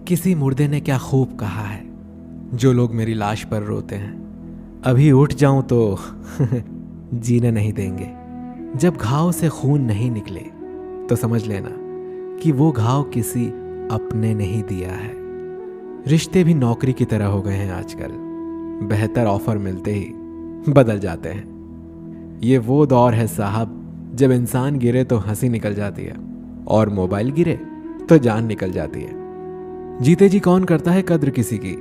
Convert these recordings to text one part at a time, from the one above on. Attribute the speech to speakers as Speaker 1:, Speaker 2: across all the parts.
Speaker 1: किसी मुर्दे ने क्या खूब कहा है, जो लोग मेरी लाश पर रोते हैं, अभी उठ जाऊं तो जीने नहीं देंगे। जब घाव से खून नहीं निकले तो समझ लेना कि वो घाव किसी अपने ने ही दिया है। रिश्ते भी नौकरी की तरह हो गए हैं आजकल, बेहतर ऑफर मिलते ही बदल जाते हैं। ये वो दौर है साहब, जब इंसान गिरे तो हंसी निकल जाती है और मोबाइल गिरे तो जान निकल जाती है। जीते जी कौन करता है कद्र किसी की?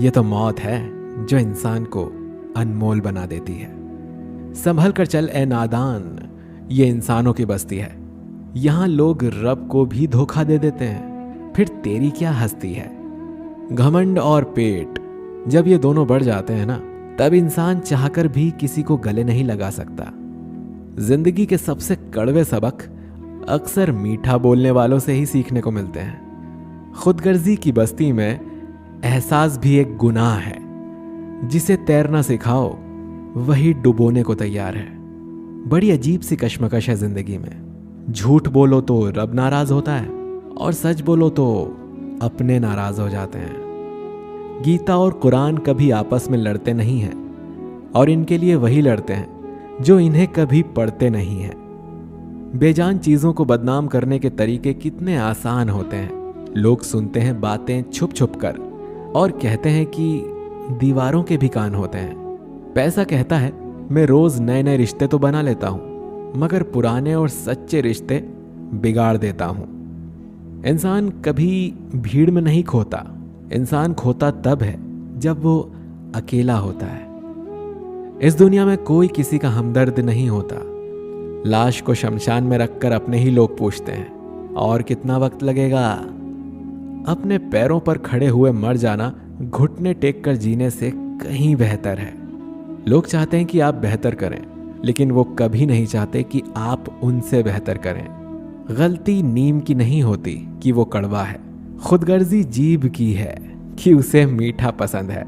Speaker 1: ये तो मौत है जो इंसान को अनमोल बना देती है। संभल कर चल ए नादान, ये इंसानों की बस्ती है। यहां लोग रब को भी धोखा दे देते हैं, फिर तेरी क्या हस्ती है। घमंड और पेट जब ये दोनों बढ़ जाते हैं ना, तब इंसान चाहकर भी किसी को गले नहीं लगा सकता। जिंदगी के सबसे कड़वे सबक अक्सर मीठा बोलने वालों से ही सीखने को मिलते हैं। खुदगर्जी की बस्ती में एहसास भी एक गुनाह है। जिसे तैरना सिखाओ वही डुबोने को तैयार है। बड़ी अजीब सी कश्मकश है जिंदगी में। झूठ बोलो तो रब नाराज होता है और सच बोलो तो अपने नाराज हो जाते हैं। गीता और कुरान कभी आपस में लड़ते नहीं हैं, और इनके लिए वही लड़ते हैं जो इन्हें कभी पढ़ते नहीं हैं। बेजान चीजों को बदनाम करने के तरीके कितने आसान होते हैं। लोग सुनते हैं बातें छुप छुप कर और कहते हैं कि दीवारों के भी कान होते हैं। पैसा कहता है मैं रोज नए नए रिश्ते तो बना लेता हूं, मगर पुराने और सच्चे रिश्ते बिगाड़ देता हूं। इंसान कभी भीड़ में नहीं खोता। इंसान खोता तब है जब वो अकेला होता है। इस दुनिया में कोई किसी का हमदर्द नहीं होता। लाश को शमशान में रखकर अपने ही लोग पूछते हैं, और कितना वक्त लगेगा? अपने पैरों पर खड़े हुए मर जाना घुटने टेक कर जीने से कहीं बेहतर है। लोग चाहते हैं कि आप बेहतर करें, लेकिन वो कभी नहीं चाहते कि आप उनसे बेहतर करें। गलती नीम की नहीं होती कि वो कड़वा है, खुदगर्जी जीभ की है कि उसे मीठा पसंद है।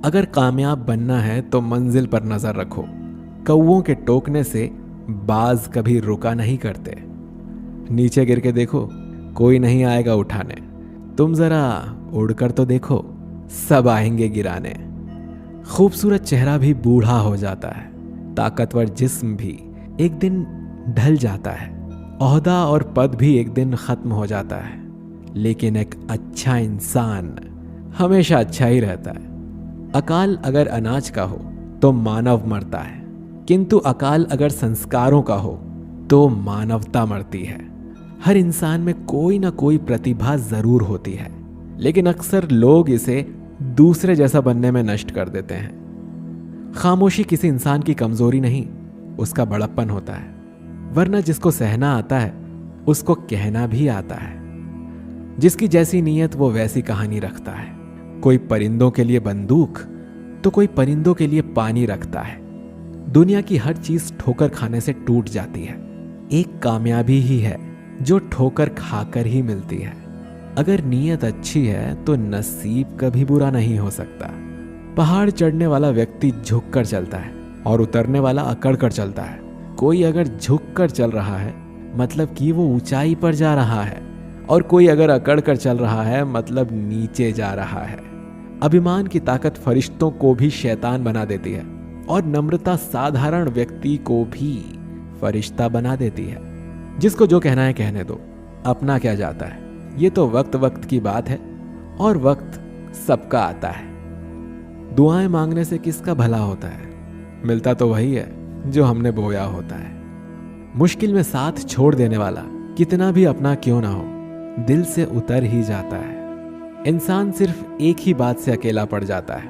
Speaker 1: अगर कामयाब बनना है तो मंजिल पर नजर रखो। कौवों के टोकने से बाज कभी रुका नहीं करते। नीचे गिर के देखो, कोई नहीं आएगा उठाने। तुम जरा उड़कर तो देखो, सब आएंगे गिराने। खूबसूरत चेहरा भी बूढ़ा हो जाता है, ताकतवर जिस्म भी एक दिन ढल जाता है, ओहदा और पद भी एक दिन खत्म हो जाता है, लेकिन एक अच्छा इंसान हमेशा अच्छा ही रहता है। अकाल अगर अनाज का हो तो मानव मरता है, किंतु अकाल अगर संस्कारों का हो तो मानवता मरती है। हर इंसान में कोई ना कोई प्रतिभा जरूर होती है, लेकिन अक्सर लोग इसे दूसरे जैसा बनने में नष्ट कर देते हैं। खामोशी किसी इंसान की कमजोरी नहीं, उसका बड़प्पन होता है। वरना जिसको सहना आता है उसको कहना भी आता है। जिसकी जैसी नीयत वो वैसी कहानी रखता है। कोई परिंदों के लिए बंदूक तो कोई परिंदों के लिए पानी रखता है। दुनिया की हर चीज ठोकर खाने से टूट जाती है। एक कामयाबी ही है जो ठोकर खाकर ही मिलती है। अगर नीयत अच्छी है तो नसीब कभी बुरा नहीं हो सकता। पहाड़ चढ़ने वाला व्यक्ति झुक कर चलता है और उतरने वाला अकड़ कर चलता है। कोई अगर झुक कर चल रहा है मतलब कि वो ऊंचाई पर जा रहा है, और कोई अगर अकड़ कर चल रहा है मतलब नीचे जा रहा है। अभिमान की ताकत फरिश्तों को भी शैतान बना देती है, और नम्रता साधारण व्यक्ति को भी फरिश्ता बना देती है। जिसको जो कहना है कहने दो, अपना क्या जाता है। ये तो वक्त वक्त की बात है, और वक्त सबका आता है। दुआएं मांगने से किसका भला होता है? मिलता तो वही है जो हमने बोया होता है। मुश्किल में साथ छोड़ देने वाला कितना भी अपना क्यों ना हो, दिल से उतर ही जाता है। इंसान सिर्फ एक ही बात से अकेला पड़ जाता है,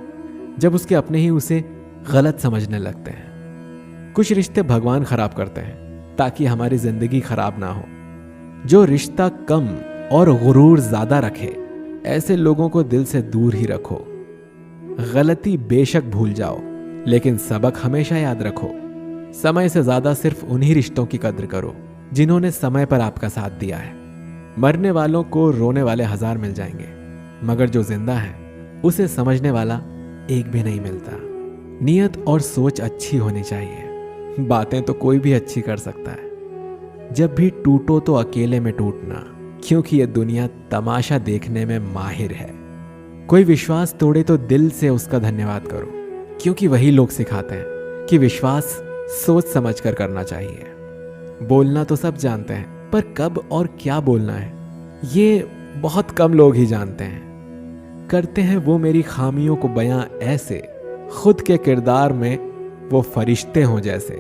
Speaker 1: जब उसके अपने ही उसे गलत समझने लगते हैं। कुछ रिश्ते भगवान खराब करते हैं ताकि हमारी जिंदगी खराब ना हो। जो रिश्ता कम और गुरूर ज्यादा रखे, ऐसे लोगों को दिल से दूर ही रखो। गलती बेशक भूल जाओ, लेकिन सबक हमेशा याद रखो। समय से ज्यादा सिर्फ उन्हीं रिश्तों की कद्र करो जिन्होंने समय पर आपका साथ दिया है। मरने वालों को रोने वाले 1000 मिल जाएंगे, मगर जो जिंदा है उसे समझने वाला एक भी नहीं मिलता। नियत और सोच अच्छी होनी चाहिए। बातें तो कोई भी अच्छी कर सकता है। जब भी टूटो तो अकेले में टूटना, क्योंकि यह दुनिया तमाशा देखने में माहिर है। कोई विश्वास तोड़े तो दिल से उसका धन्यवाद करो, क्योंकि वही लोग सिखाते हैं कि विश्वास सोच समझ कर करना चाहिए। बोलना तो सब जानते हैं, पर कब और क्या बोलना है ये बहुत कम लोग ही जानते हैं। करते हैं वो मेरी खामियों को बयां ऐसे, खुद के किरदार में वो फरिश्ते हों जैसे।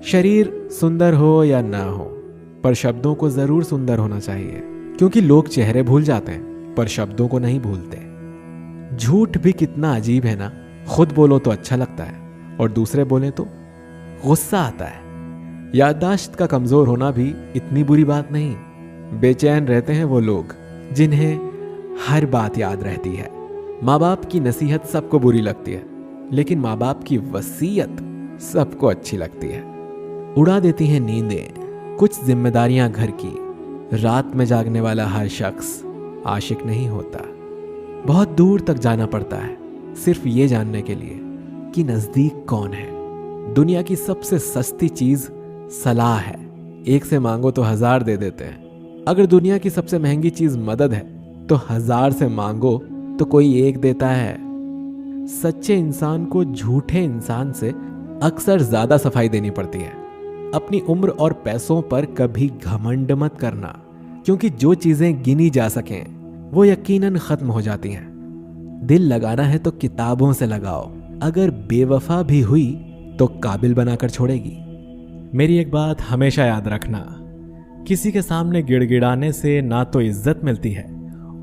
Speaker 1: शरीर सुंदर हो या ना हो, पर शब्दों को जरूर सुंदर होना चाहिए, क्योंकि लोग चेहरे भूल जाते हैं पर शब्दों को नहीं भूलते। झूठ भी कितना अजीब है ना, खुद बोलो तो अच्छा लगता है और दूसरे बोले तो गुस्सा आता है। याददाश्त का कमजोर होना भी इतनी बुरी बात नहीं। बेचैन रहते हैं वो लोग जिन्हें हर बात याद रहती है। माँ बाप की नसीहत सबको बुरी लगती है, लेकिन माँ बाप की वसीयत सबको अच्छी लगती है। उड़ा देती हैं नींदें कुछ जिम्मेदारियां घर की। रात में जागने वाला हर शख्स आशिक नहीं होता। बहुत दूर तक जाना पड़ता है सिर्फ ये जानने के लिए कि नजदीक कौन है। दुनिया की सबसे सस्ती चीज सलाह है। एक से मांगो तो 1000 दे देते हैं। अगर दुनिया की सबसे महंगी चीज मदद है तो 1000 से मांगो तो कोई एक देता है। सच्चे इंसान को झूठे इंसान से अक्सर ज्यादा सफाई देनी पड़ती है। अपनी उम्र और पैसों पर कभी घमंड मत करना, क्योंकि जो चीजें गिनी जा सकें वो यकीनन खत्म हो जाती हैं। दिल लगाना है तो किताबों से लगाओ। अगर बेवफा भी हुई तो काबिल बनाकर छोड़ेगी। मेरी एक बात हमेशा याद रखना, किसी के सामने गिड़गिड़ाने से ना तो इज्जत मिलती है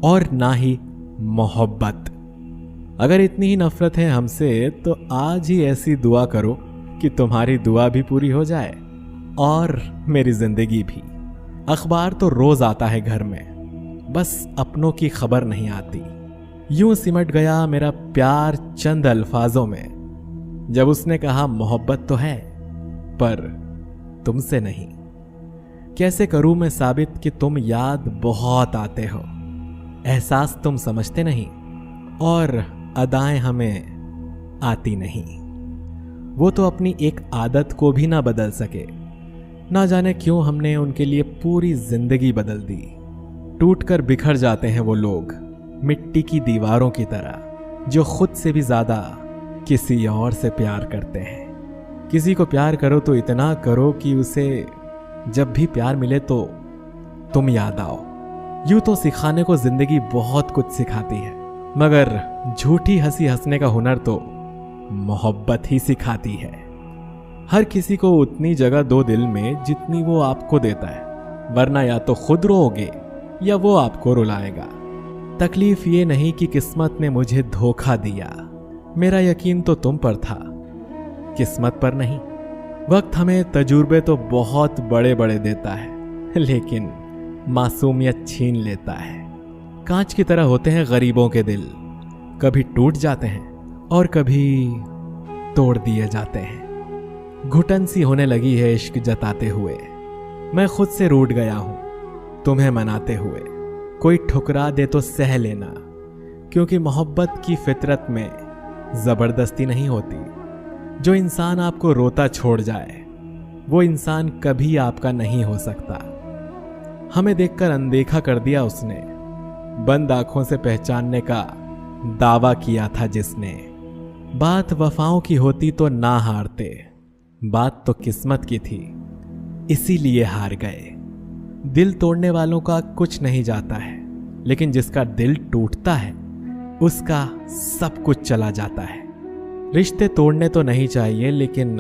Speaker 1: और ना ही मोहब्बत। अगर इतनी ही नफरत है हमसे तो आज ही ऐसी दुआ करो कि तुम्हारी दुआ भी पूरी हो जाए और मेरी जिंदगी भी। अखबार तो रोज आता है घर में, बस अपनों की खबर नहीं आती। यूं सिमट गया मेरा प्यार चंद अल्फाजों में, जब उसने कहा मोहब्बत तो है पर तुमसे नहीं। कैसे करूं मैं साबित कि तुम याद बहुत आते हो। एहसास तुम समझते नहीं और अदाएं हमें आती नहीं। वो तो अपनी एक आदत को भी ना बदल सके। ना जाने क्यों हमने उनके लिए पूरी जिंदगी बदल दी। टूटकर बिखर जाते हैं वो लोग मिट्टी की दीवारों की तरह, जो खुद से भी ज्यादा किसी और से प्यार करते हैं। किसी को प्यार करो तो इतना करो कि उसे जब भी प्यार मिले तो तुम याद आओ। यूं तो सिखाने को जिंदगी बहुत कुछ सिखाती है, मगर झूठी हंसी हंसने का हुनर तो मोहब्बत ही सिखाती है। हर किसी को उतनी जगह दो दिल में जितनी वो आपको देता है, वरना या तो खुद रोओगे या वो आपको रुलाएगा। तकलीफ ये नहीं कि किस्मत ने मुझे धोखा दिया, मेरा यकीन तो तुम पर था, किस्मत पर नहीं। वक्त हमें तजुर्बे तो बहुत बड़े बड़े देता है, लेकिन मासूमियत छीन लेता है। कांच की तरह होते हैं गरीबों के दिल, कभी टूट जाते हैं और कभी तोड़ दिए जाते हैं। घुटन सी होने लगी है इश्क जताते हुए। मैं खुद से रूठ गया हूं तुम्हें मनाते हुए। कोई ठुकरा दे तो सह लेना, क्योंकि मोहब्बत की फितरत में जबरदस्ती नहीं होती। जो इंसान आपको रोता छोड़ जाए वो इंसान कभी आपका नहीं हो सकता। हमें देखकर अनदेखा कर दिया उसने, बंद आंखों से पहचानने का दावा किया था जिसने। बात वफाओं की होती तो ना हारते, बात तो किस्मत की थी इसीलिए हार गए। दिल तोड़ने वालों का कुछ नहीं जाता है, लेकिन जिसका दिल टूटता है उसका सब कुछ चला जाता है। रिश्ते तोड़ने तो नहीं चाहिए, लेकिन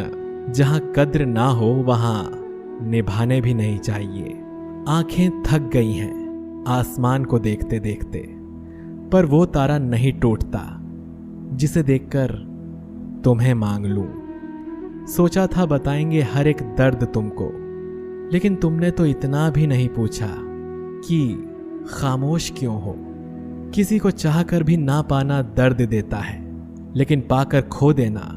Speaker 1: जहां कद्र ना हो वहां निभाने भी नहीं चाहिए। आंखें थक गई हैं आसमान को देखते देखते, पर वो तारा नहीं टूटता जिसे देखकर तुम्हें मांग लूं। सोचा था बताएंगे हर एक दर्द तुमको, लेकिन तुमने तो इतना भी नहीं पूछा कि खामोश क्यों हो। किसी को चाहकर भी ना पाना दर्द देता है, लेकिन पाकर खो देना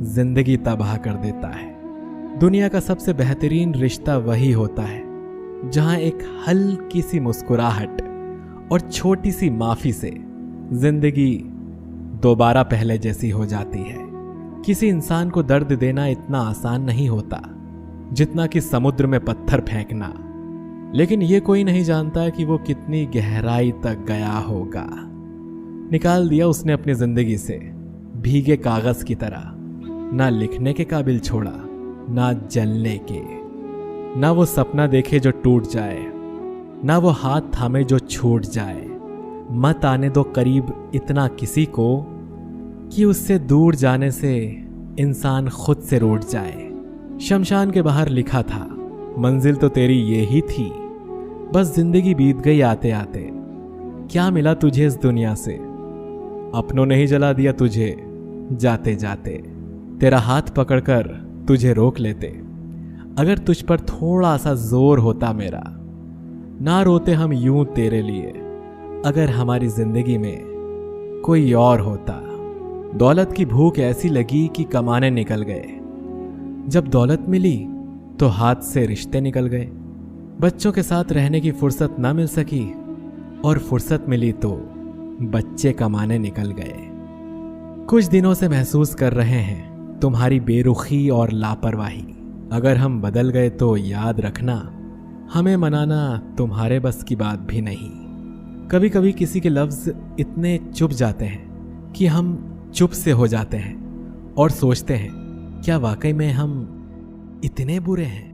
Speaker 1: जिंदगी तबाह कर देता है। दुनिया का सबसे बेहतरीन रिश्ता वही होता है जहां एक हल्की सी मुस्कुराहट और छोटी सी माफी से जिंदगी दोबारा पहले जैसी हो जाती है। किसी इंसान को दर्द देना इतना आसान नहीं होता जितना कि समुद्र में पत्थर फेंकना। लेकिन ये कोई नहीं जानता कि वो कितनी गहराई तक गया होगा। निकाल दिया उसने अपनी जिंदगी से भीगे कागज की तरह, ना लिखने के काबिल छोड़ा ना जलने के। ना वो सपना देखे जो टूट जाए, ना वो हाथ थामे जो छूट जाए। मत आने दो करीब इतना किसी को कि उससे दूर जाने से इंसान खुद से रूठ जाए। शमशान के बाहर लिखा था, मंजिल तो तेरी ये ही थी, बस जिंदगी बीत गई आते आते। क्या मिला तुझे इस दुनिया से, अपनों ने ही जला दिया तुझे जाते जाते। तेरा हाथ पकड़कर तुझे रोक लेते, अगर तुझ पर थोड़ा सा जोर होता मेरा। ना रोते हम यूं तेरे लिए, अगर हमारी जिंदगी में कोई और होता। दौलत की भूख ऐसी लगी कि कमाने निकल गए। जब दौलत मिली तो हाथ से रिश्ते निकल गए। बच्चों के साथ रहने की फुर्सत ना मिल सकी, और फुर्सत मिली तो बच्चे कमाने निकल गए। कुछ दिनों से महसूस कर रहे हैं तुम्हारी बेरुखी और लापरवाही। अगर हम बदल गए तो याद रखना, हमें मनाना तुम्हारे बस की बात भी नहीं। कभी कभी किसी के लफ्ज इतने चुप जाते हैं कि हम चुप से हो जाते हैं और सोचते हैं, क्या वाकई में हम इतने बुरे हैं।